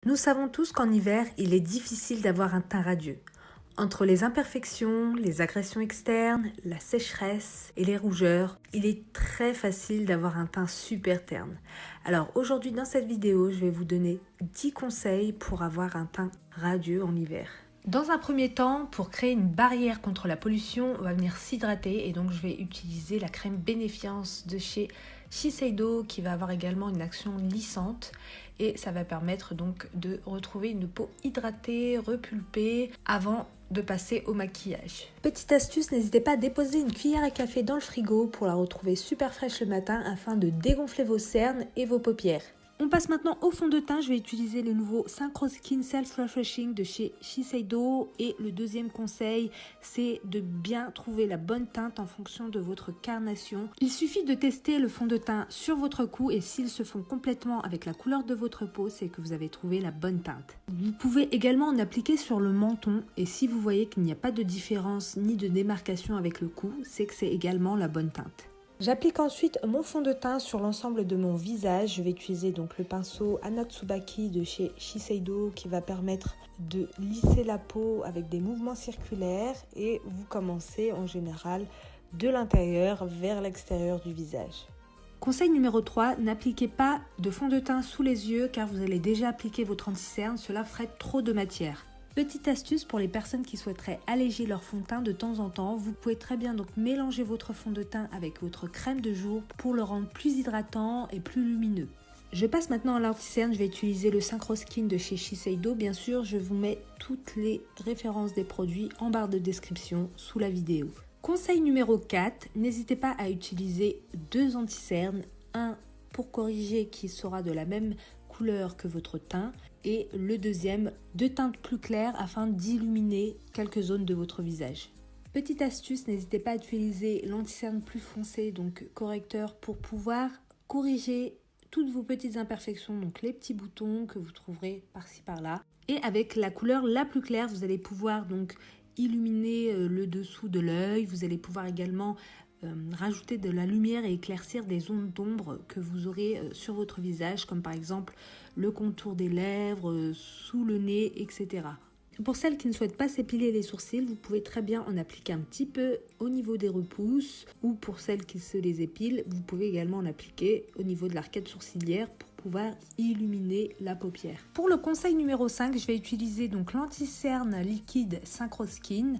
Nous savons tous qu'en hiver, il est difficile d'avoir un teint radieux. Entre les imperfections, les agressions externes, la sécheresse et les rougeurs, il est très facile d'avoir un teint super terne. Alors aujourd'hui dans cette vidéo, je vais vous donner 10 conseils pour avoir un teint radieux en hiver. Dans un premier temps, pour créer une barrière contre la pollution, on va venir s'hydrater et donc je vais utiliser la crème Bénéfiance de chez Shiseido qui va avoir également une action lissante et ça va permettre donc de retrouver une peau hydratée, repulpée avant de passer au maquillage. Petite astuce, n'hésitez pas à déposer une cuillère à café dans le frigo pour la retrouver super fraîche le matin afin de dégonfler vos cernes et vos paupières. On passe maintenant au fond de teint. Je vais utiliser le nouveau Synchro Skin Self Refreshing de chez Shiseido. Et le deuxième conseil, c'est de bien trouver la bonne teinte en fonction de votre carnation. Il suffit de tester le fond de teint sur votre cou et s'ils se font complètement avec la couleur de votre peau, c'est que vous avez trouvé la bonne teinte. Vous pouvez également en appliquer sur le menton et si vous voyez qu'il n'y a pas de différence ni de démarcation avec le cou, c'est que c'est également la bonne teinte. J'applique ensuite mon fond de teint sur l'ensemble de mon visage. Je vais utiliser donc le pinceau Anatsubaki de chez Shiseido qui va permettre de lisser la peau avec des mouvements circulaires et vous commencez en général de l'intérieur vers l'extérieur du visage. Conseil numéro 3, n'appliquez pas de fond de teint sous les yeux car vous allez déjà appliquer votre anti-cerne, cela ferait trop de matière. Petite astuce pour les personnes qui souhaiteraient alléger leur fond de teint de temps en temps, vous pouvez très bien donc mélanger votre fond de teint avec votre crème de jour pour le rendre plus hydratant et plus lumineux. Je passe maintenant à l'anti-cerne, je vais utiliser le Synchro Skin de chez Shiseido. Bien sûr, je vous mets toutes les références des produits en barre de description sous la vidéo. Conseil numéro 4, n'hésitez pas à utiliser 2 anti-cernes, un pour corriger qui sera de la même couleur que votre teint et le deuxième de teinte plus claire afin d'illuminer quelques zones de votre visage. Petite astuce, n'hésitez pas à utiliser l'anti-cerne plus foncé, donc correcteur, pour pouvoir corriger toutes vos petites imperfections, donc les petits boutons que vous trouverez par-ci par-là. Et avec la couleur la plus claire, vous allez pouvoir donc illuminer le dessous de l'œil, vous allez pouvoir également rajouter de la lumière et éclaircir des zones d'ombre que vous aurez sur votre visage, comme par exemple le contour des lèvres, sous le nez, etc. Pour celles qui ne souhaitent pas s'épiler les sourcils, vous pouvez très bien en appliquer un petit peu au niveau des repousses, ou pour celles qui se les épilent, vous pouvez également en appliquer au niveau de l'arcade sourcilière pour pouvoir illuminer la paupière. Pour le conseil numéro 5, je vais utiliser donc l'anti-cerne liquide Synchro Skin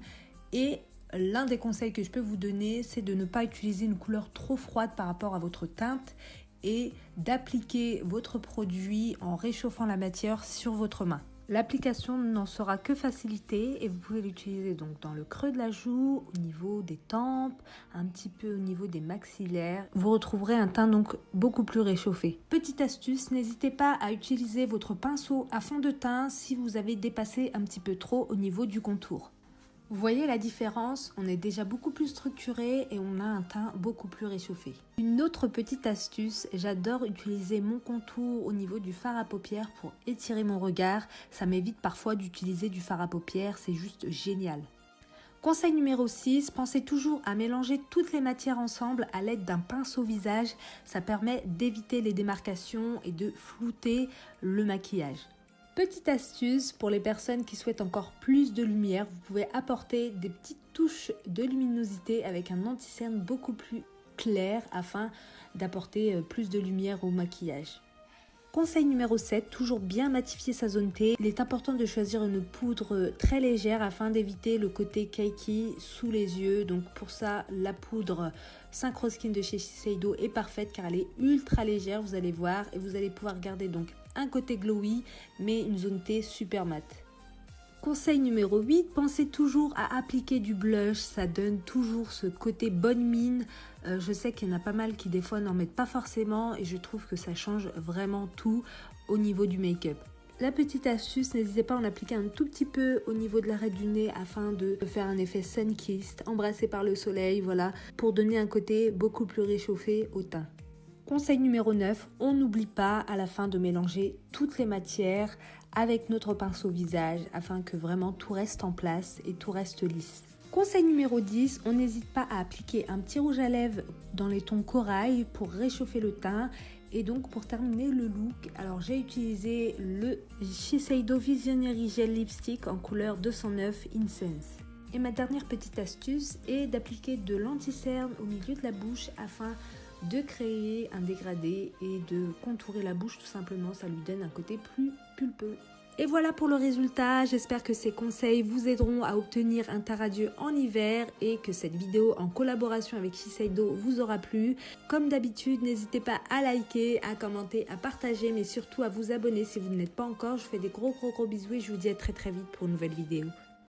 et l'un des conseils que je peux vous donner, c'est de ne pas utiliser une couleur trop froide par rapport à votre teinte et d'appliquer votre produit en réchauffant la matière sur votre main. L'application n'en sera que facilitée et vous pouvez l'utiliser donc dans le creux de la joue, au niveau des tempes, un petit peu au niveau des maxillaires. Vous retrouverez un teint donc beaucoup plus réchauffé. Petite astuce, n'hésitez pas à utiliser votre pinceau à fond de teint si vous avez dépassé un petit peu trop au niveau du contour. Vous voyez la différence, on est déjà beaucoup plus structuré et on a un teint beaucoup plus réchauffé. Une autre petite astuce, j'adore utiliser mon contour au niveau du fard à paupières pour étirer mon regard. Ça m'évite parfois d'utiliser du fard à paupières, c'est juste génial. Conseil numéro 6, pensez toujours à mélanger toutes les matières ensemble à l'aide d'un pinceau visage. Ça permet d'éviter les démarcations et de flouter le maquillage. Petite astuce pour les personnes qui souhaitent encore plus de lumière, vous pouvez apporter des petites touches de luminosité avec un anti-cerne beaucoup plus clair afin d'apporter plus de lumière au maquillage. Conseil numéro 7, toujours bien matifier sa zone T. Il est important de choisir une poudre très légère afin d'éviter le côté cakey sous les yeux. Donc pour ça, la poudre Synchro Skin de chez Shiseido est parfaite car elle est ultra légère, vous allez voir, et vous allez pouvoir garder donc un côté glowy mais une zone T super mat. Conseil numéro 8, pensez toujours à appliquer du blush, ça donne toujours ce côté bonne mine. Je sais qu'il y en a pas mal qui des fois n'en mettent pas forcément et je trouve que ça change vraiment tout au niveau du make-up. La petite astuce, n'hésitez pas à en appliquer un tout petit peu au niveau de l'arrêt du nez afin de faire un effet sun-kissed, embrassé par le soleil, voilà, pour donner un côté beaucoup plus réchauffé au teint. Conseil numéro 9, on n'oublie pas à la fin de mélanger toutes les matières avec notre pinceau visage afin que vraiment tout reste en place et tout reste lisse. Conseil numéro 10, on n'hésite pas à appliquer un petit rouge à lèvres dans les tons corail pour réchauffer le teint Et donc pour terminer le look, alors j'ai utilisé le Shiseido Visionary Gel Lipstick en couleur 209 Incense. Et ma dernière petite astuce est d'appliquer de l'anti-cerne au milieu de la bouche afin de créer un dégradé et de contourer la bouche tout simplement, ça lui donne un côté plus pulpeux. Et voilà pour le résultat, j'espère que ces conseils vous aideront à obtenir un teint radieux en hiver et que cette vidéo en collaboration avec Shiseido vous aura plu. Comme d'habitude, n'hésitez pas à liker, à commenter, à partager, mais surtout à vous abonner si vous ne l'êtes pas encore. Je vous fais des gros bisous et je vous dis à très vite pour une nouvelle vidéo.